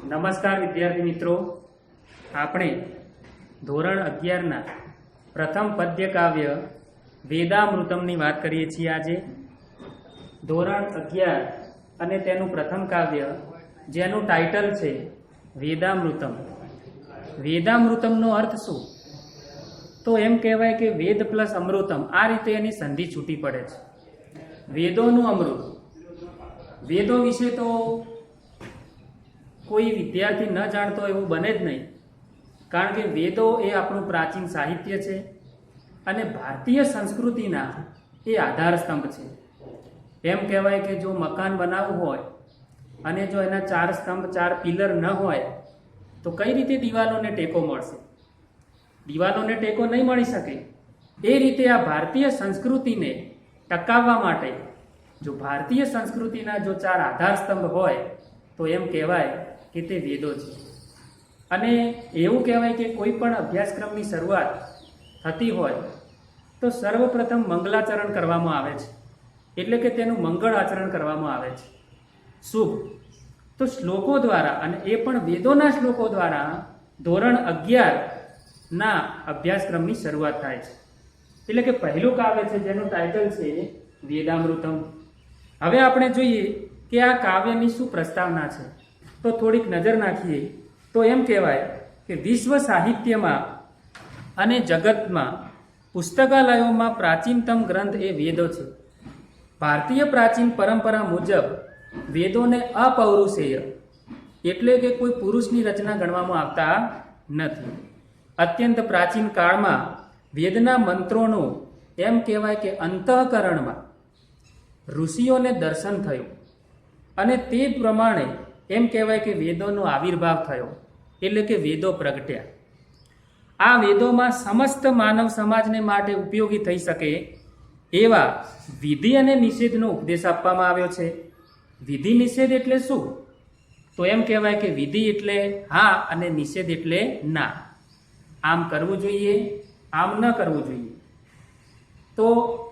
નમસ્કાર વિદ્યાર્થી મિત્રો, આપણે ધોરણ 11ના પ્રથમ પદ્ય કાવ્ય વેદામૃતમની વાત કરીએ છીએ. આજે ધોરણ 11 અને તેનું પ્રથમ કાવ્ય જેનું ટાઇટલ છે વેદામૃતમ. વેદામૃતમનો અર્થ શું? તો એમ કહેવાય કે વેદ પ્લસ અમૃતમ, આ રીતે એની સંધિ છૂટી પડે છે. વેદોનું અમૃત. વેદો વિશે તો કોઈ વિદ્યાર્થી ન જાણતો એવું બને જ નહીં, કારણ કે વેદો એ આપણું પ્રાચીન સાહિત્ય છે અને ભારતીય સંસ્કૃતિના એ આધાર સ્તંભ છે. એમ કહેવાય કે જો મકાન બનાવવું હોય અને જો એના 4 સ્તંભ 4 પિલર ન હોય તો કઈ રીતે દિવાલોને ટેકો મળશે? દિવાલોને ટેકો નહીં મળી શકે. એ રીતે આ ભારતીય સંસ્કૃતિને ટકાવવા માટે જો ભારતીય સંસ્કૃતિના જો 4 આધાર સ્તંભ હોય તો એમ કહેવાય કે તે વેદો છે. અને એવું કહેવાય કે કોઈ પણ અભ્યાસક્રમની શરૂઆત થતી હોય તો સર્વપ્રથમ મંગલાચરણ કરવામાં આવે છે, એટલે કે તેનું મંગળ આચરણ કરવામાં આવે છે. શુભ તો શ્લોકો દ્વારા, અને એ પણ વેદોના શ્લોકો દ્વારા ધોરણ 11ના અભ્યાસક્રમની શરૂઆત થાય છે. એટલે કે પહેલું કાવ્ય છે જેનું ટાઇટલ છે વેદામૃતમ. હવે આપણે જોઈએ કે આ કાવ્યની શું પ્રસ્તાવના છે. તો થોડીક નજર નાખીએ તો એમ કહેવાય કે વિશ્વ સાહિત્યમાં અને જગતમાં પુસ્તકાલયોમાં પ્રાચીનતમ ગ્રંથ એ વેદો છે. ભારતીય પ્રાચીન પરંપરા મુજબ વેદોને અપૌરુષેય, એટલે કે કોઈ પુરુષની રચના ગણવામાં આવતા નથી. અત્યંત પ્રાચીન કાળમાં વેદના મંત્રોનું એમ કહેવાય કે અંતઃકરણમાં ઋષિઓને દર્શન થયું અને તે પ્રમાણે એમ કહેવાય કે વેદોનો આવિર્ભાવ થયો, એટલે કે વેદો પ્રગટ્યા. આ વેદોમાં સમસ્ત માનવ સમાજને માટે ઉપયોગી થઈ શકે એવા વિધિ અને નિષેધનો ઉપદેશ આપવામાં આવ્યો છે. વિધિ નિષેધ એટલે શું? તો એમ કહેવાય કે વિધિ એટલે હા અને નિષેધ એટલે ના. આમ કરવું જોઈએ, આમ ન કરવું જોઈએ. તો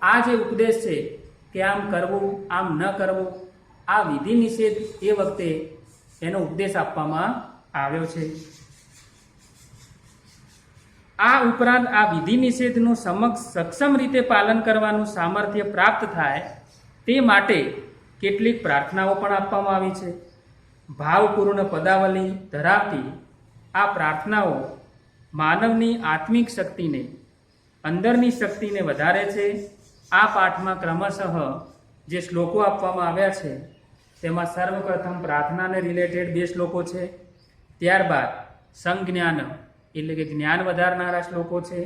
આ જે ઉપદેશ છે કે આમ કરવું, આમ ન કરવું, આ વિધિ નિષેધ એ વખતે એનો ઉપદેશ આપવામાં આવ્યો છે. આ ઉપરાંત આ વિધિ નિષેધનું સક્ષમ રીતે પાલન કરવાનું સામર્થ્ય પ્રાપ્ત થાય તે માટે કેટલીક પ્રાર્થનાઓ પણ આપવામાં આવી છે. ભાવપૂર્ણ પદાવલી ધરાવતી આ પ્રાર્થનાઓ માનવની આત્મિક શક્તિને, અંદરની શક્તિને વધારે છે. આ પાઠમાં ક્રમશઃ જે શ્લોકો આપવામાં આવ્યા છે તેમાં સર્વપ્રથમ પ્રાર્થનાને રિલેટેડ 2 શ્લોકો છે. ત્યારબાદ સંજ્ઞાન એટલે કે જ્ઞાન વધારનારા શ્લોકો છે.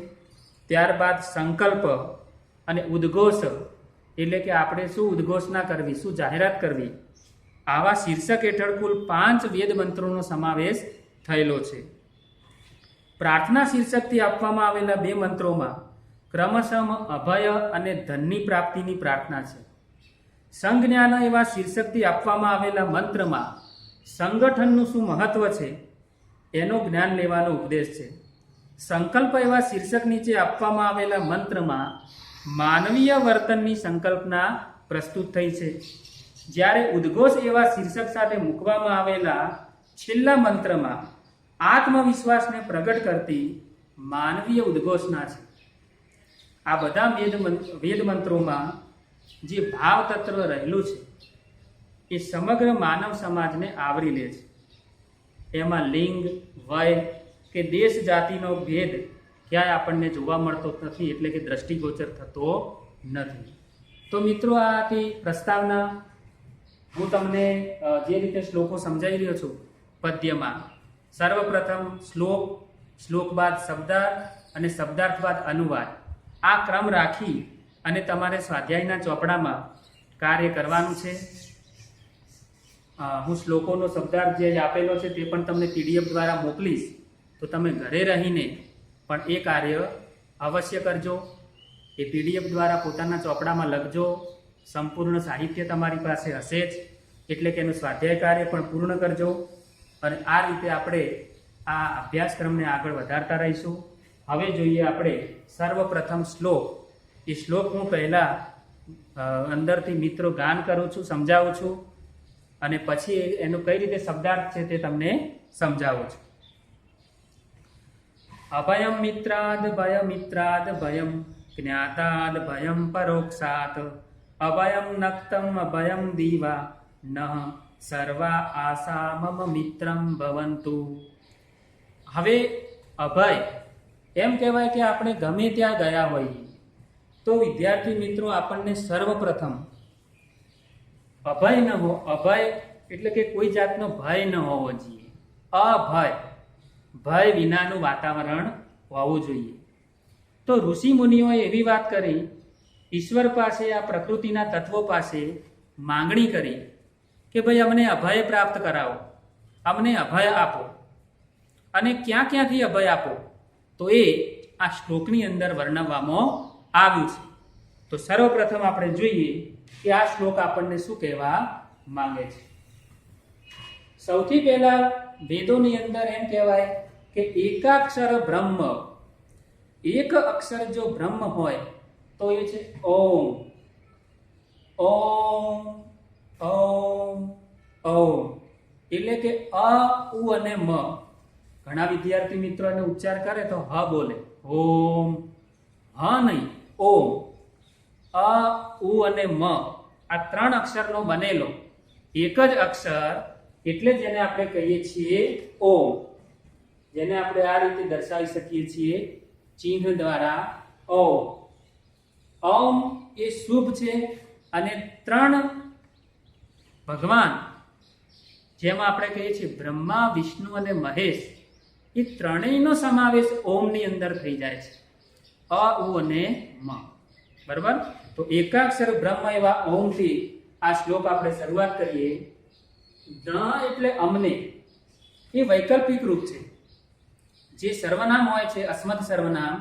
ત્યારબાદ સંકલ્પ અને ઉદ્ઘોષ એટલે કે આપણે શું ઉદ્ઘોષણા કરવી, શું જાહેરાત કરવી, આવા શીર્ષક હેઠળ કુલ 5 વેદ મંત્રોનો સમાવેશ થયેલો છે. પ્રાર્થના શીર્ષકથી આપવામાં આવેલા 2 મંત્રોમાં ક્રમશઃ અભય અને ધનની પ્રાપ્તિની પ્રાર્થના છે. સંજ્ઞાન એવા શીર્ષકથી આપવામાં આવેલા મંત્રમાં સંગઠનનું શું મહત્વ છે એનું જ્ઞાન લેવાનો ઉપદેશ છે. સંકલ્પ એવા શીર્ષક નીચે આપવામાં આવેલા મંત્રમાં માનવીય વર્તનની સંકલ્પના પ્રસ્તુત થઈ છે. જ્યારે ઉદ્ઘોષ એવા શીર્ષક સાથે મૂકવામાં આવેલા છેલ્લા મંત્રમાં આત્મવિશ્વાસને પ્રગટ કરતી માનવીય ઉદ્ઘોષણા છે. આ બધા વેદ મંત્રોમાં જે ભાવ તત્વ રહેલું છે એ સમગ્ર માનવ સમાજને આવરી લે છે. એમાં લિંગ, વય કે દેશ જાતિનો ભેદ ક્યાંય આપણને જોવા મળતો નથી, એટલે કે દ્રષ્ટિગોચર થતો નથી. તો મિત્રો, આથી પ્રસ્તાવના હું તમને જે રીતે શ્લોકો સમજાવી રહ્યો છું પદ્યમાં, સર્વપ્રથમ શ્લોક બાદ શબ્દાર્થ અને શબ્દાર્થ બાદ અનુવાદ, આ ક્રમ રાખી અને તમારે સ્વાધ્યાયના ચોપડામાં કાર્ય કરવાનું છે. હું શ્લોકોનો શબ્દાર્થ જે આપેલો છે તે પણ તમને PDF દ્વારા મોકલીશ, તો તમે ઘરે રહીને પણ એ કાર્ય અવશ્ય કરજો. એ PDF દ્વારા પોતાના ચોપડામાં લખજો. સંપૂર્ણ સાહિત્ય તમારી પાસે હશે જ, એટલે કે એનું સ્વાધ્યાય કાર્ય પણ પૂર્ણ કરજો. અને આ રીતે આપણે આ અભ્યાસક્રમને આગળ વધારતા રહીશું. હવે જોઈએ આપણે સર્વપ્રથમ શ્લોક. એ શ્લોક હું પહેલાં અંદરથી મિત્રો ગાન કરું છું, સમજાવું છું. અને પછી એનો કઈ રીતે શબ્દાર્થ છે તે તમને સમજાવું છું. અભયમ મિત્રાદ ભયમ જ્ઞાતાદ ભયમ પરોક્ષાત અભયમ નક્તમ અભયમ દીવા નઃ સર્વા આશા મમ મિત્રમ ભવંતુ. હવે અભય એમ કહેવાય કે આપણે ગમે ત્યાં ગયા હોઈએ તો વિદ્યાર્થી મિત્રો આપણને સર્વપ્રથમ અભય ન હો, અભય એટલે કે કોઈ જાતનો ભય ન હોવો જોઈએ. અભય, ભય વિનાનું વાતાવરણ હોવું જોઈએ. તો ઋષિ મુનિઓએ એવી વાત કરી, ઈશ્વર પાસે, આ પ્રકૃતિના તત્વો પાસે માંગણી કરી કે ભાઈ અમને અભય પ્રાપ્ત કરાવો, અમને અભય આપો. અને ક્યાં ક્યાંથી અભય આપો તો એ આ શ્લોકની અંદર વર્ણવવામાં આવ્યું છે. તો સર્વપ્રથમ આપણે જોઈએ કે આ શ્લોક આપણને શું કહેવા માંગે છે. સૌથી પહેલા વેદોની અંદર એમ કહેવાય કે એકાક્ષર બ્રહ્મ, એક અક્ષર જો બ્રહ્મ હોય તો એ છે ઓમ. ઓમ ઓમ ઓમ એટલે કે અ, ઉ અને મ. ઘણા વિદ્યાર્થી મિત્રો એનો ઉચ્ચાર કરે તો હ બોલે, ઓમ. હ નહીં, ઓમ. અ, ઉ અને મ આ ત્રણ અક્ષરનો બનેલો એક જ અક્ષર એટલે જેને આપણે કહીએ છીએ ઓમ, જેને આપણે આ રીતે દર્શાવી શકીએ છીએ ચિહ્ન દ્વારા ઓમ. ઓમ એ શુભ છે અને ત્રણ ભગવાન જેમાં આપણે કહીએ છીએ બ્રહ્મા, વિષ્ણુ અને મહેશ, એ ત્રણેયનો સમાવેશ ઓમની અંદર થઈ જાય છે. અ, ઉ અને મ. બરાબર? તો એકાક્ષર બ્રહ્મ એવા ઓમથી આ શ્લોક આપણે શરૂઆત કરીએ. ન એટલે અમને, એ વૈકલ્પિક રૂપ છે. જે સર્વનામ હોય છે અસ્મદ સર્વનામ,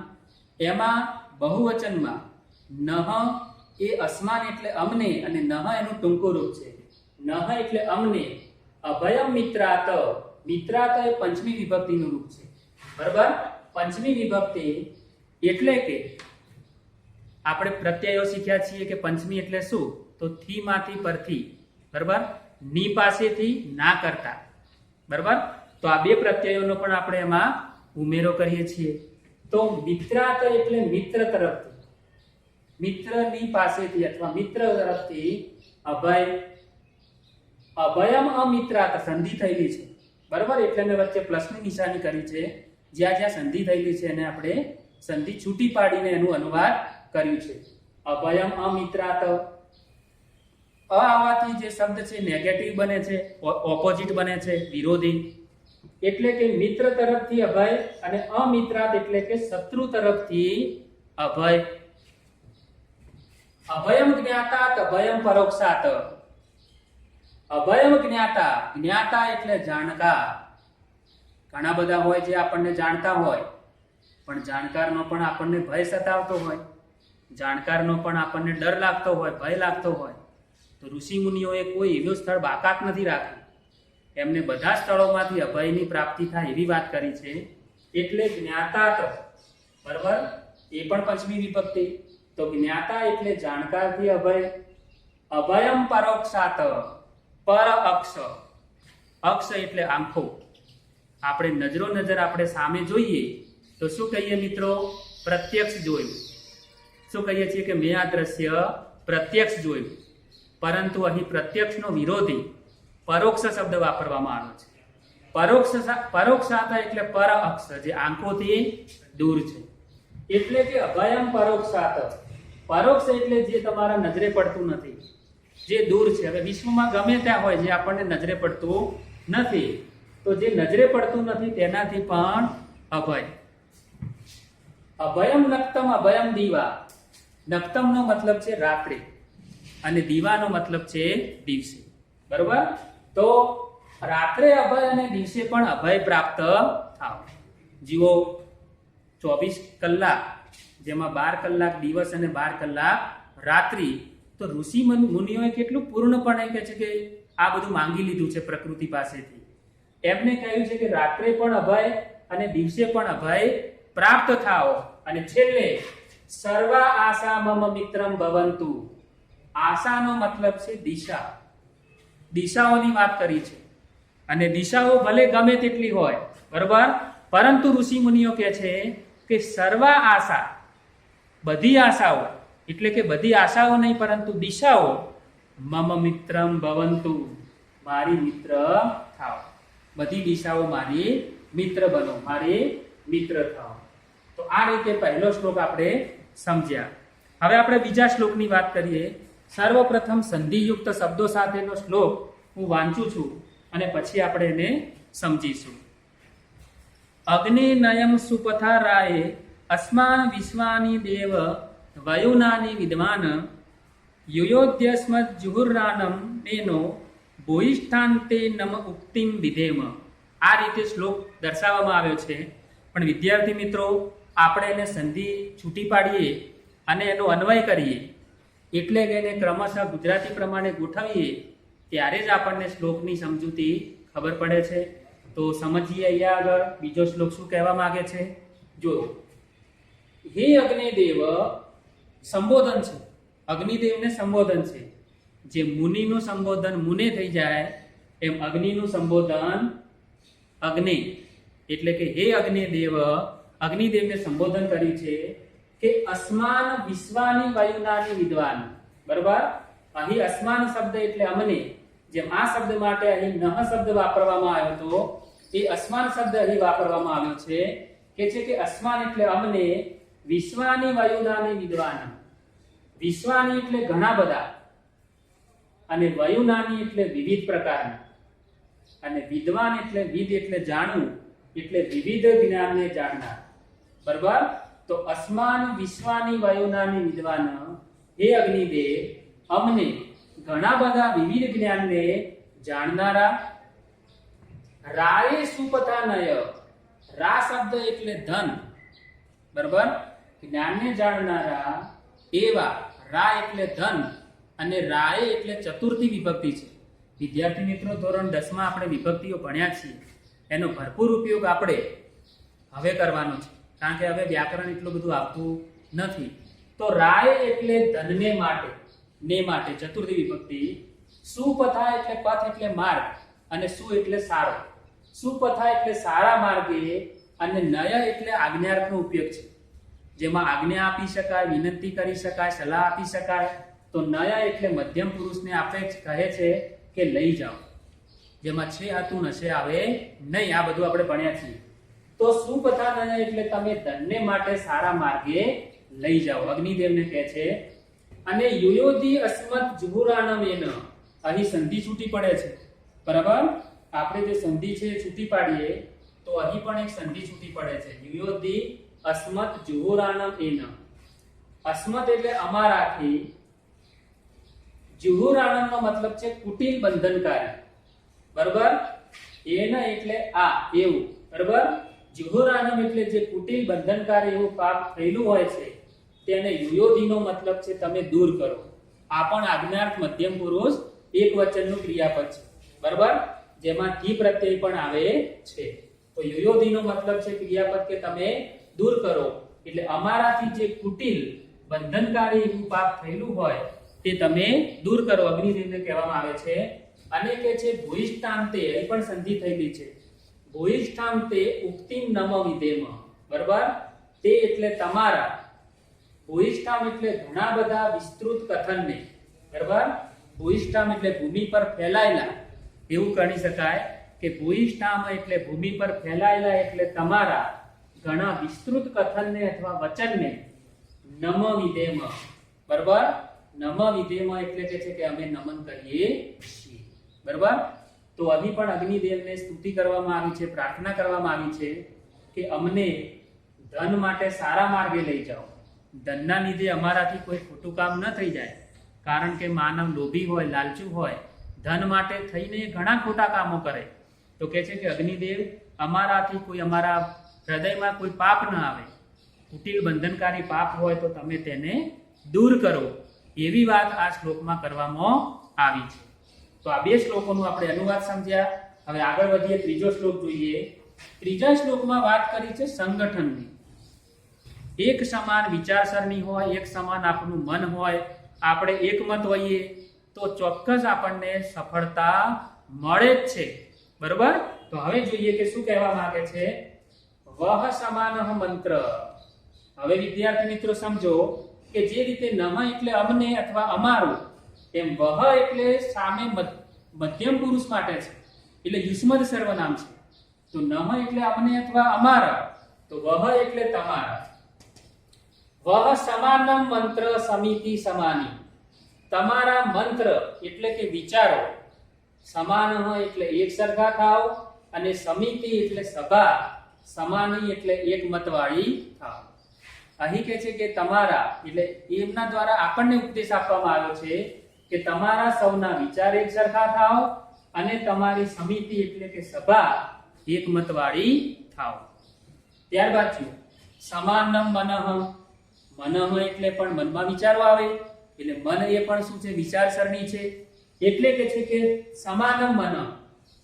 એમાં બહુવચનમાં નહ એ અસ્માન એટલે અમને અને નહ એનું ટૂંકું રૂપ છે. નહ એટલે અમને. અભયમ મિત્રાત, મિત્રાત એ પંચમી વિભક્તિનું રૂપ છે. બરાબર? પંચમી વિભક્તિ એટલે કે આપણે પ્રત્યયો શીખ્યા છીએ કે પંચમી એટલે શું, તો થી માંથી પરથી. બરાબર? ની પાસેથી ના કરતા. બરાબર? તો આ બે પ્રત્યયોનો પણ આપણે એમાં ઉમેરો કરીએ છીએ. તો મિત્રાત એટલે મિત્ર તરફથી, મિત્રની પાસેથી અથવા મિત્ર તરફથી અભય. અભયમ અમિત્રાત સંધિ થયેલી છે. બરાબર? એટલે મેં વચ્ચે પ્લસની નિશાની કરી છે. જ્યાં જ્યાં સંધિ થયેલી છે એને આપણે સંધિ છૂટી પાડીને એનું અનુવાદ કર્યું છે. અભયમ અમિત્રાત. અ આવવાથી જે શબ્દ છે નેગેટિવ બને છે, ઓપોઝિટ બને છે, વિરોધી. એટલે કે મિત્ર તરફથી અભય અને અમિત્રાત એટલે કે શત્રુ તરફથી અભય. અભયમ જ્ઞાતા, અભયમ પરોક્ષાત. અભયમ જ્ઞાતા, જ્ઞાતા એટલે જાણકાર. ઘણા બધા હોય જે આપણને જાણતા હોય, પણ જાણકારનો પણ આપણને ભય સતાવતો હોય, જાણકારનો પણ આપણને ડર લાગતો હોય, ભય લાગતો હોય. તો ઋષિ મુનિઓએ કોઈ એવું સ્થળ બાકાત નથી રાખ્યું. એમને બધા સ્થળોમાંથી અભયની પ્રાપ્તિ થાય એવી વાત કરી છે. એટલે જ્ઞાતા. બરાબર? એ પણ પંચમી વિભક્તિ. તો જ્ઞાતા એટલે જાણકારથી અભય. અભયમ પરોક્ષાત, પર અક્ષ. અક્ષ એટલે આંખો. આપણે નજરો નજર આપણે સામે જોઈએ તો શું કહીએ મિત્રો? પ્રત્યક્ષ જોયું. શું કહીએ છીએ કે મેં આ દ્રશ્ય પ્રત્યક્ષ જોયું. પરંતુ અહીં પ્રત્યક્ષનો વિરોધી પરોક્ષ શબ્દ વાપરવામાં આવ્યો છે. પરોક્ષાત એટલે પર અક્ષ, જે આંખોથી દૂર છે. એટલે કે અભયમ પરોક્ષાત. પરોક્ષ એટલે જે તમારા નજરે પડતું નથી, જે દૂર છે. હવે વિશ્વમાં ગમે ત્યાં હોય જે આપણને નજરે પડતું નથી, તો જે નજરે પડતું નથી તેનાથી પણ અભય. અભયમ નક્તમ અભયમ દીવા. નક્તમનો મતલબ છે રાત્રિ અને દીવાનો મતલબ છે દિવસે. બરોબર? તો રાત્રે અભય અને દિવસે પણ અભય પ્રાપ્ત થાવ. જીવો 24 કલાક, જેમાં 12 કલાક દિવસ અને 12 કલાક રાત્રિ. તો ઋષિ મુનિઓએ કેટલું પૂર્ણપણે કહે છે કે આ બધું માંગી લીધું છે પ્રકૃતિ પાસેથી. એમને કહ્યું છે કે રાત્રે પણ અભય અને દિવસે પણ અભય પ્રાપ્ત થાઓ. અને છેલ્લે સર્વા આશા મમ મિત્રમ ભવંતુ. આશાનો મતલબ છે દિશા. દિશાઓની વાત કરી છે. અને દિશાઓ ભલે ગમે તેટલી હોય, બરોબર, પરંતુ ઋષિ મુનિઓ કહે છે કે સર્વા આશા, બધી આશાઓ એટલે કે બધી આશાઓ નહીં પરંતુ દિશાઓ મમ મિત્રમ ભવંતુ, મારી મિત્ર થાઓ. બધી દિશાઓ મારી મિત્ર બનો, મારી મિત્ર થાઓ. તો આ રીતે પહેલો શ્લોક આપણે સમજ્યા. હવે આપણે બીજા શ્લોકની વાત કરીએ. સર્વપ્રથમ સંધિયુક્ત શબ્દો સાથેનો શ્લોક હું વાંચું છું અને પછી આપણે એને સમજીશું. અગ્નિ નયમ સુપથારાય અસ્માન વિશ્વાની દેવ વયુનાની વિદ્વાન યુયોધ્યસ્મદ જુહુરાનમ નેનો ભૂયિષ્ઠાંતે નમ ઉક્તિમ વિધેમ. આ રીતે શ્લોક દર્શાવવામાં આવ્યો છે. પણ વિદ્યાર્થી મિત્રો, આપણે એને સંધિ છૂટી પાડીએ અને એનો અન્વય કરીએ, એટલે કે એને ક્રમશઃ ગુજરાતી પ્રમાણે ગોઠવીએ, ત્યારે જ આપણને શ્લોકની સમજૂતી ખબર પડે છે. તો સમજીએ. અહીંયા આગળ બીજો શ્લોક શું કહેવા માંગે છે, જો. હે અગ્નિદેવ, સંબોધન છે, અગ્નિદેવને સંબોધન છે. જે મુનિનું સંબોધન મુને થઈ જાય એમ અગ્નિનું સંબોધન અગ્નિ, એટલે કે હે અગ્નિદેવ, અગ્નિદેવને સંબોધન કર્યું છે કે અસ્માન વિશ્વાની વાયુનાની વિદ્વાન. બરાબર, અહીં અસ્માન શબ્દ એટલે અમને, જેમ આ શબ્દ માટે અહીં નહ શબ્દ વાપરવામાં આવ્યો હતો, એ અસ્માન શબ્દ અહીં વાપરવામાં આવ્યો છે. કે છે કે અસ્માન એટલે અમને, વિશ્વાની વાયુનાની વિદ્વાન. વિશ્વાની એટલે ઘણા બધા, અને વયુનાની એટલે વિવિધ પ્રકારના, અને વિદ્વાન એટલે વિદ એટલે જાણવું, એટલે વિવિધ જ્ઞાનને જાણનાર. બરાબર, તો અસ્માન વિશ્વાની વાયુનાની વિદ્વાન, હે અગ્નિદેવ, અમને ઘણા બધા વિવિધ જ્ઞાનને જાણનારા. રાય સુપથાનય, રા શબ્દ એટલે ધન, બરાબર, જ્ઞાનને જાણનારા એવા. રા એટલે ધન અને રાય એટલે ચતુર્થી વિભક્તિ છે. વિદ્યાર્થી મિત્રો, ધોરણ 10 માં આપણે વિભક્તિઓ ભણ્યા છીએ, એનો ભરપૂર ઉપયોગ આપણે હવે કરવાનો છે, કારણ કે હવે વ્યાકરણ એટલું બધું આવતું નથી. તો રાય એટલે ધનને માટે, ને માટે, ચતુર્થી વિભક્તિ. સુપથા એટલે પથ એટલે માર્ગ, અને સુ એટલે સારો. સુપથા એટલે સારા માર્ગે, અને નય એટલે આજ્ઞાર્થનો ઉપયોગ છે, જેમાં આજ્ઞા આપી શકાય, વિનંતી કરી શકાય, સલાહ આપી શકાય. તો નય એટલે મધ્યમ પુરુષને આપે કહે છે કે લઈ જાઓ, જેમાં છે હતું નશે આવે નહીં. આ બધું આપણે ભણ્યા છીએ. તો સુપથા નય એટલે તમે ધનને માટે સારા માર્ગે લઈ જાઓ, અગ્નિદેવને કહે છે. અને યુયોધિ અસ્મત જુહુરાનમ એન, અહીં સંધિ છૂટી પડે છે. બરાબર, આપણે જે સંધિ છે છૂટી પાડીએ તો અહીં પણ એક સંધિ છૂટી પડે છે. યુયોધિ અસ્મત જુહુરાનમ એન. અસ્મત એટલે અમારાથી, જુહુરાનમ નો મતલબ છે કુટિલ બંધનકારી. બરાબર, એન એટલે આ એવું. બરાબર, જુહુરાનમ એટલે જે કુટિલ બંધનકારી એવું પાપ થયેલું હોય છે તેને યુયોધિનો મતલબ છે તમે દૂર કરો. આ પણ આજ્ઞાર્થ મધ્યમ પુરુષ એક વચનનું ક્રિયાપદ છે. બરાબર, જેમાં થી પ્રત્યય પણ આવે છે. તો યુયોધિનો મતલબ છે ક્રિયાપદ કે તમે દૂર કરો, એટલે અમારાથી જે કુટિલ બંધનકારી એવું પાપ થયેલું હોય તે તમે દૂર કરો, અગ્નિદેવને કહેવામાં આવે છે. અને કે છે ભૂયિષ્ઠાંતે, અહીં પણ સંધિ થયેલી છે. ભૂયિષ્ઠાંતે ઉક્તિમ નમ વિધેમ. બરાબર, તે એટલે તમારા, ભૂયિષ્ઠામ એટલે ઘણા બધા વિસ્તૃત કથનને. બરાબર, ભૂયિષ્ઠામ એટલે ભૂમિ પર ફેલાયેલા, એવું કહી શકાય કે ભૂયિષ્ઠામ એટલે ભૂમિ પર ફેલાયેલા, એટલે તમારા ઘણા વિસ્તૃત કથનને અથવા વચનને નમ વિધેમ. બરાબર, નમ વિધેમ એટલે કે છે કે અમે નમન કરીએ છીએ. બરાબર, તો અહીં પણ અગ્નિદેવને સ્તુતિ કરવામાં આવી છે, પ્રાર્થના કરવામાં આવી છે કે અમને ધન માટે સારા માર્ગે લઈ જાઓ. ધનના લીધે અમારાથી કોઈ ખોટું કામ ન થઈ જાય, કારણ કે માનવ લોભી હોય, લાલચુ હોય, ધન માટે થઈને ઘણા ખોટા કામો કરે. તો કે છે કે અગ્નિદેવ, અમારાથી કોઈ, અમારા હૃદયમાં કોઈ પાપ ન આવે, કુટિલ બંધનકારી પાપ હોય તો તમે તેને દૂર કરો, એવી વાત આ શ્લોકમાં કરવામાં આવી છે. તો આ બે શ્લોકોનું આપણે અનુવાદ સમજ્યા. હવે આગળ વધીએ, ત્રીજો શ્લોક જોઈએ. ત્રીજા શ્લોકમાં વાત કરી છે સંગઠનની. એક સમાન વિચારસરણી હોય, એક સમાન આપણું મન હોય, આપણે એકમત હોઈએ, તો તો ચોક્કસ આપણને સફળતા મળે જ છે. બરોબર? તો હવે જોઈએ કે શું કહેવા માંગે છે. વહ સમાનઃ મંત્ર. હવે વિદ્યાર્થી મિત્રો સમજો કે જે રીતે નમ એટલે અમને અથવા અમારું, એમ વહ એટલે સામે મધ્યમ પુરુષ માટે છે, એટલે યુષ્મદ સર્વનામ છે. તો નમ એટલે અમને અથવા અમારા, તો વહ એટલે તમારા. વહ સમાનમ મંત્ર સમિતિ સમાની. તમારા મંત્ર એટલે કે વિચારો, સમાન એટલે એક સરખા થાવ, અને સમિતિ એટલે સભા, સમાની એટલે એક મતવાળી થાવ. અહીં કહે છે કે તમારા એટલે એમના દ્વારા આપણને ઉપદેશ આપવામાં આવ્યો છે કે તમારા સૌના વિચાર એક સરખા થાવ, અને તમારી સમિતિ એટલે કે સભા એક મતવાળી થાવ. ત્યારબાદ છે સમાનમ મનઃ. મનઃ એટલે પણ મનમાં વિચારો આવે, એટલે મન એ પણ શું છે? વિચારસરણી છે. એટલે કે છે કે સમાનમ મનઃ,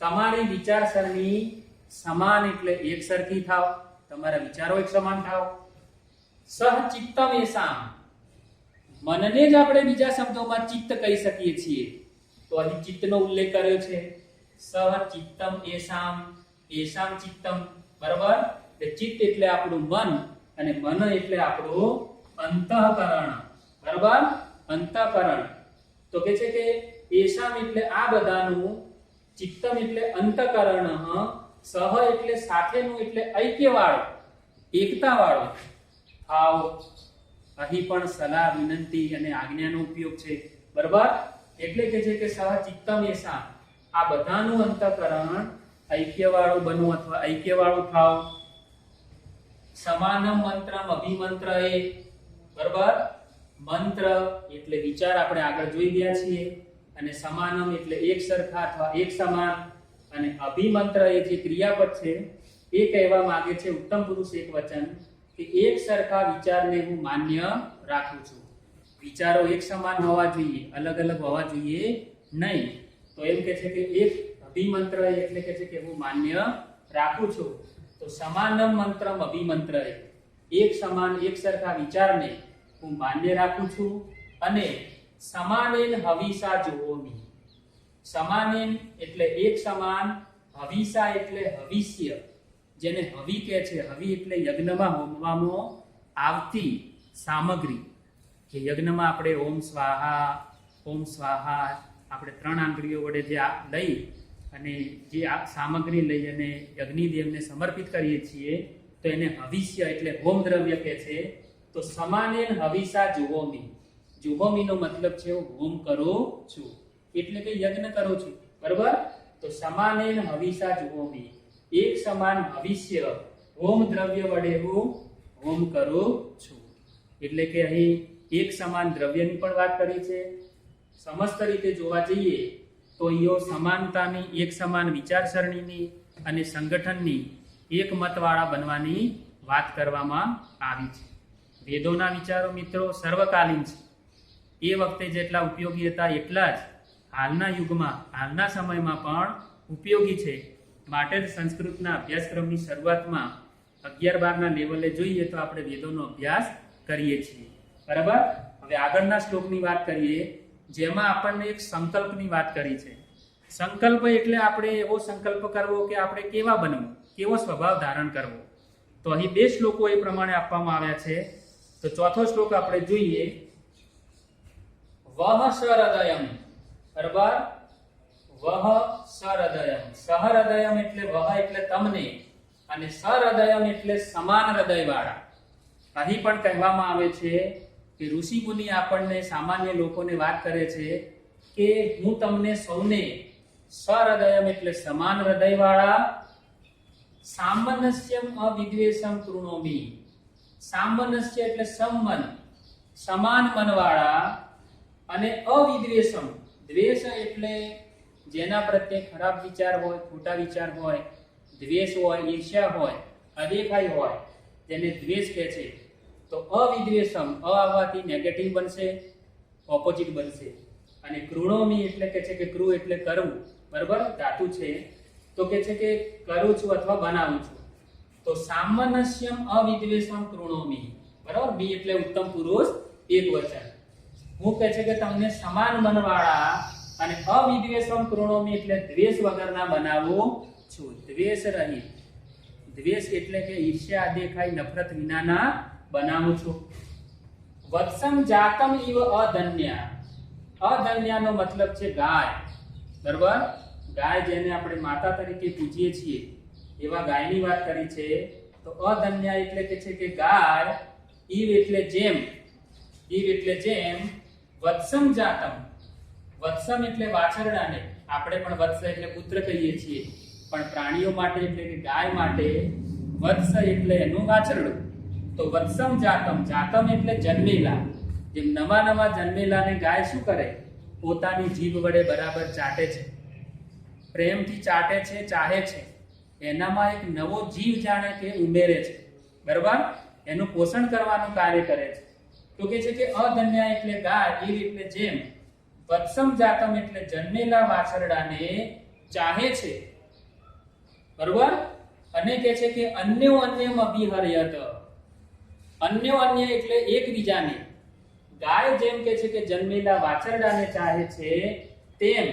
તમારી વિચારસરણી સમાન એટલે એક સરખી થાવ, તમારા વિચારો એક સમાન થાવ. સહ ચિત્તમ એસામ. મનને જ આપણે બીજા શબ્દોમાં ચિત્ત કહી શકીએ છીએ, તો અહીં ચિત્તનો ઉલ્લેખ કર્યો છે. સહ ચિત્તમ એસામ, એસામ ચિત્તમ. બરાબર? ચિત્ત એટલે આપણું મન, અને મન એટલે આપણું અંતઃકરણ. બરાબર? અંતઃકરણ. તો કે છે કે એસામ એટલે આ બધાનું, ચિત્તમ એટલે અંતઃકરણ, સહ એટલે સાથેનું એટલે ऐक्यवाળું, એકતાવાળું થાવ. અહીં પણ સલાહ, વિનંતી અને આજ્ઞાનો ઉપયોગ છે. બરાબર? એટલે કે છે કે સહ ચિત્તમ એસામ, આ બધાનું અંતઃકરણ ऐक्यवाળું બનવું અથવા ऐक्यवाળું થાવ. સમાનમ મંત્રમ અભિમંત્ર એ. બરાબર? મંત્ર એટલે વિચાર આપણે આગળ જોઈ ગયા છીએ, અને સમાનમ એટલે એક સરખા અથવા એક સમાન, અને અભિમંત્ર એ જે ક્રિયાપદ છે એ કહેવા માંગે છે ઉત્તમ પુરુષ એકવચન કે એક સરખા વિચારને હું માન્ય રાખું છું. વિચારો એક સમાન હોવા જોઈએ, અલગ અલગ હોવા જોઈએ નહીં. તો એમ કે છે કે એક અભિમંત્ર એટલે કે છે કે હું માન્ય રાખું છું. તો સમાનમ મંત્રમ અભિમંત્ર, એક સમાન એક સરખા વિચારને હું માન્ય રાખું છું. અને સમાનેન હવિષા જુહોમિ. સમાનેન એટલે એક સમાન, હવિષા એટલે હવિષ્ય, જેને હવિ કહે છે. હવિ એટલે યજ્ઞમાં હોમવામાં આવતી સામગ્રી, કે યજ્ઞમાં આપણે ઓમ સ્વાહા આપણે 3 આંગળીઓ વડે જે લઈ અને જે આ સામગ્રી લઈ અને અગ્નિદેવને સમર્પિત કરીએ છીએ, તો એને હવિષ્ય એટલે હોમ દ્રવ્ય કહે છે. તો સમાનેન હવિષા જુહોમિ. જુહોમિનો મતલબ છે હું હોમ કરું છું, એટલે કે યજ્ઞ કરું છું. બરાબર? તો સમાનેન હવિષા જુહોમિ, એક સમાન હવિષ્ય હોમ દ્રવ્ય વડે હું હોમ કરું છું. એટલે કે અહીં એક સમાન દ્રવ્યની પણ વાત કરી છે. સમસ્ત રીતે જોવા જઈએ તો અહીંયા સમાનતાની, એક સમાન વિચારસરણીની અને સંગઠનની એક મતવાળા બનવાની વાત કરવામાં આવી છે. વેદોના વિચારો મિત્રો સર્વકાલીન છે. એ વખતે જેટલા ઉપયોગી હતા એટલા જ હાલના યુગમાં, હાલના સમયમાં પણ ઉપયોગી છે. માટે જ સંસ્કૃતના અભ્યાસક્રમની શરૂઆતમાં 11-12ના લેવલે જોઈએ તો આપણે વેદોનો અભ્યાસ કરીએ છીએ. બરાબર? હવે આગળના શ્લોકની વાત કરીએ, જેમાં આપણને એક સંકલ્પની વાત કરી છે. સંકલ્પ એટલે આપણે એવો સંકલ્પ કરવો કે આપણે કેવા બનવું, કેવો સ્વભાવ ધારણ કરવો. તો અહીં 2 શ્લોકો એ પ્રમાણે આપવામાં આવ્યા છે. તો ચોથો શ્લોક આપણે જોઈએ. વહ સહૃદયમ. બરાબર? વહ સહૃદયમ. સહૃદયમ એટલે વહ એટલે તમને, અને સહૃદયમ એટલે સમાન હૃદયવાળા. અહીં પણ કહેવામાં આવે છે કે ઋષિ મુનિ આપણને, સામાન્ય લોકોને વાત કરે છે કે હું તમને સૌને સહૃદયમ એટલે સમાન હૃદયવાળા, સામનસ્યમ અવિદ્વેષમ કૃણોમિ. સામનસ્ય એટલે સંમન, સમાન મનવાળા, અને અવિદ્વેષમ, દ્વેષ એટલે જેના પ્રત્યે ખરાબ વિચાર હોય, ખોટા વિચાર હોય, દ્વેષ હોય, ઈર્ષ્યા હોય, અદેખાઈ હોય, જેને દ્વેષ કહે છે. તો અવિદ્વેષમ, અ આવવાથી નેગેટિવ બનશે, ઓપોઝિટ બનશે. અને કૃણોમિ એટલે કે છે કે કૃ એટલે કરવું. બરાબર? ધાતુ છે. તો કે છે કે કરું છું અથવા બનાવું છું. તો સામનસ્યમ અવિદ્વેષમ કૃણોમિ. બરાબર? બી એટલે ઉત્તમ પુરુષ એકવચન. હું કહે છે કે તમને સમાન મનવાળા અને અવિદ્વેષમ કૃણોમી એટલે દ્વેષ વગરના બનાવું છું. દ્વેષ રહિત, દ્વેષ એટલે કે ઈર્ષ્યા દેખાય નફરત વિનાના બનાવું છું. વત્સમ જાતમ ઇવ અધન્યા, અધન્યાનો મતલબ છે ગાય, બરાબર? ગાય જેને આપણે માતા તરીકે પૂજીએ છીએ એવા ગાયની વાત કરી છે. તો અધન્યા એટલે કે છે કે ગાય, ઈવ એટલે જેમ, ઈવ એટલે જેમ, વત્સમ જાતમ, વત્સમ એટલે વાછરડાને, આપણે પણ વત્સ એટલે પુત્ર કહીએ છીએ, પણ પ્રાણીઓ માટે એટલે કે ગાય માટે વત્સ એટલે એનું વાછરડું. તો વત્સમ જાતમ, જાતમ એટલે જન્મેલા, જેમ નવા જન્મેલાને ગાય શું કરે? પોતાની જીભ વડે બરાબર ચાટે છે, પ્રેમથી ચાટે છે, ચાહે છે, એનામાં એક નવો જીવ જાણે કે ઉમેરે છે, બરાબર? એનું પોષણ કરવાનું કાર્ય કરે છે. તો કે છે કે અધન્યા એટલે ગાય, ઈવ એટલે જેમ, વત્સમ જાતમ એટલે જન્મેલા વાછરડાને ચાહે છે, બરાબર? અને કે છે કે અન્યો અન્યમ અભિહર્યત, અન્યો અન્ય એટલે એકબીજાને, ગાય જેમ કે છે કે જન્મેલા વાછરડાને ચાહે છે તેમ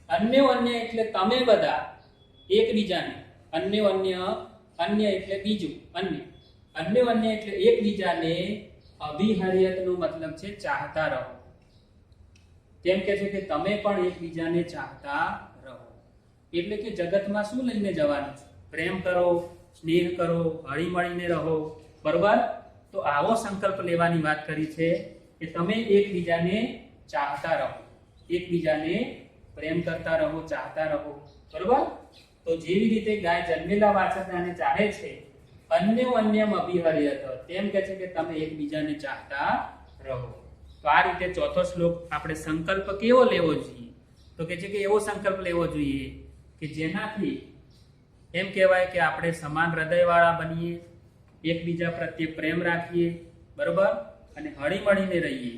અન્યો અન્ય એટલે તમે બધા એકબીજાને, અન્યો અન્ય, અન્ય એટલે બીજું, અન્ય, અન્યો અન્ય એટલે એકબીજાને અભિહર્યતનો મતલબ છે ચાહતા રહો. કેમ કે છે કે તમે પણ એકબીજાને ચાહતા રહો. એટલે કે જગતમાં શું લઈને જવાનું છે? પ્રેમ કરો, સ્નેહ કરો, હળી મળીને રહો, બરોબર? તો આવો સંકલ્પ લેવાની વાત કરી છે કે તમે એકબીજાને ચાહતા રહો, એકબીજાને પ્રેમ કરતા રહો, ચાહતા રહો, બરોબર? તો જેવી રીતે ગાય જન્મેલા વાછરડાને ચાહે છે, અન્યો અન્યમ અભિહર્યત, તેમ કે છે કે તમે એકબીજાને ચાહતા રહો. તો આ રીતે ચોથો શ્લોક આપણે સંકલ્પ કેવો લેવો જોઈએ? તો કે છે કે એવો સંકલ્પ લેવો જોઈએ કે જેનાથી એમ કહેવાય કે આપણે સમાન હૃદયવાળા બનીએ, એકબીજા પ્રત્યે પ્રેમ રાખીએ, બરોબર? અને હળી મળીને રહીએ.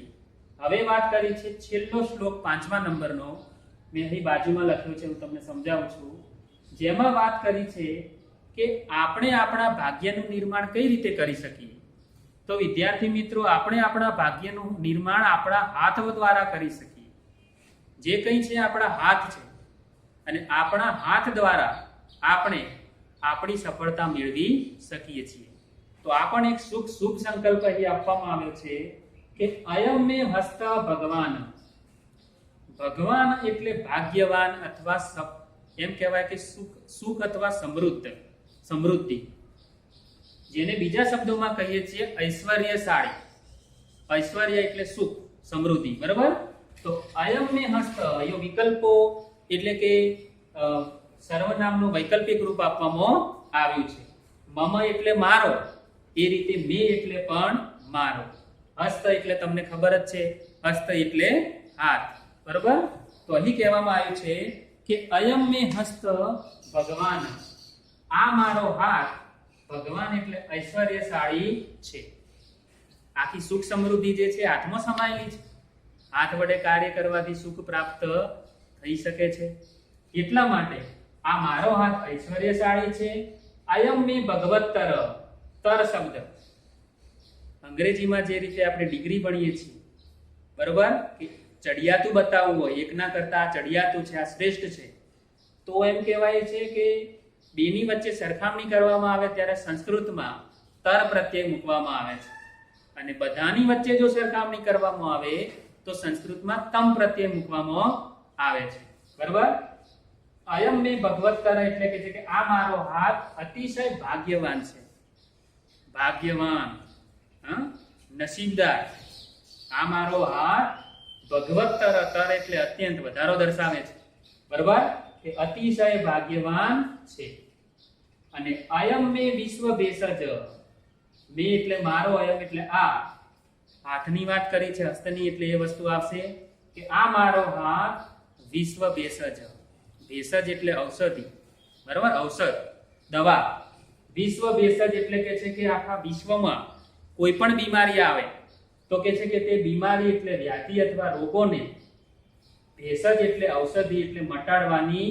હવે વાત કરી છે છેલ્લો શ્લોક 5મા નંબરનો, મેં અહીં બાજુમાં લખ્યો છે, હું તમને સમજાવું છું. જેમાં વાત કરી છે કે આપણે આપણા ભાગ્યનું નિર્માણ કઈ રીતે કરી શકીએ. તો વિદ્યાર્થી મિત્રો, આપણે આપણા ભાગ્યનું નિર્માણ આપણા હાથ દ્વારા કરી શકીએ. જે કંઈ છે આપણા હાથ છે, અને આપણા હાથ દ્વારા આપણે આપણી સફળતા મેળવી શકીએ છીએ. તો આ પણ એક શુભ સંકલ્પ અહીં આપવામાં આવ્યો છે કે અયમ મે હસ્ત ભગવાન. ભગવાન એટલે ભાગ્યવાન અથવા એમ કહેવાય કે સુખ અથવા સમૃદ્ધિ, જેને બીજા શબ્દોમાં કહીએ છીએ ઐશ્વર્યશાળી. ઐશ્વર્ય એટલે સુખ, સમૃદ્ધિ, બરાબર? તો અયમ મે હસ્ત, એ વિકલ્પો એટલે કે સર્વનામનું વૈકલ્પિક રૂપ આપવામાં આવ્યું છે. મમ એટલે મારો, એ રીતે મે એટલે પણ મારો. હસ્ત એટલે તમને ખબર જ છે, હસ્ત એટલે હાથ, બરાબર? તો અહીં કહેવામાં આવ્યું છે કે અયમ મે હસ્ત ભગવાન, આ મારો હાથ, ભગવાન એટલે ઐશ્વર્યશાળી છે. આખી સુખ સમૃદ્ધિ જે છે હાથમાં સમાયેલી છે. હાથ વડે કાર્ય કરવાથી સુખ પ્રાપ્ત થઈ શકે છે. એટલા માટે આ મારો હાથ ઐશ્વર્યશાળી છે. અયમ મે ભગવત્તર, તર શબ્દ અંગ્રેજીમાં જે રીતે આપણે ડિગ્રી ભણીએ છીએ, બરોબર, કે ચડિયાતું બતાવવું હોય, એકના કરતા ચડિયાતું છે, આ શ્રેષ્ઠ છે, તો એમ કહેવાય છે કે બેની વચ્ચે સરખામણી કરવામાં આવે ત્યારે સંસ્કૃતમાં તર પ્રત્યય મૂકવામાં આવે છે, અને બધાની વચ્ચે જો સરખામણી કરવામાં આવે તો સંસ્કૃતમાં તમ પ્રત્યય મૂકવામાં આવે છે, બરાબર? અયમ મે ભગવત્તર એટલે કે છે કે આ મારો હાથ અતિશય ભાગ્યવાન છે. ભાગ્યવાન, નસીબદાર. આ મારો હાથ ભગવત્તર, તર એટલે અત્યંત, વધારો દર્શાવે છે, બરાબર? કે અતિશય ભાગ્યવાન છે. અને અયમ મે વિશ્વ ભેષજ, મે એટલે મારો, અયમ એટલે આ. હાથની વાત કરી છે, હસ્તની એટલે એ વસ્તુ આવશે કે આ મારો હાથ વિશ્વ ભેષજ. ભેષજ એટલે ઔષધિ, બરાબર? ઔષધ, દવા. વિશ્વ ભેષજ એટલે કે છે કે આખા વિશ્વમાં કોઈ પણ બીમારી આવે તો કે છે કે તે બીમારી એટલે વ્યાધિ અથવા રોગોને ભેષજ એટલે ઔષધિ એટલે મટાડવાની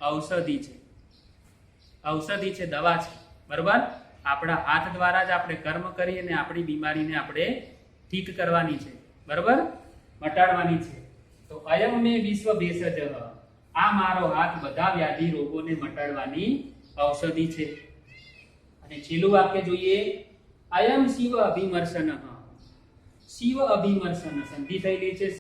ઔષધિ છે. ઔષધિ છે, દવા છે, બરાબર? આપણા હાથ દ્વારા જ આપણે કર્મ કરી અને આપણી બીમારીને આપણે ઠીક કરવાની છે. બરોબર, મટાડવાની છે. તો અયમ મે વિશ્વ ભેષજ, આ મારો હાથ બધા વ્યાધિ રોગોને મટાડવાની ઔષધિ છે. અને છેલ્લું વાક્ય જોઈએ, અયમ શિવ અભિમર્શન, શિવ અભિમર્શન સંધિ થયેલી છે.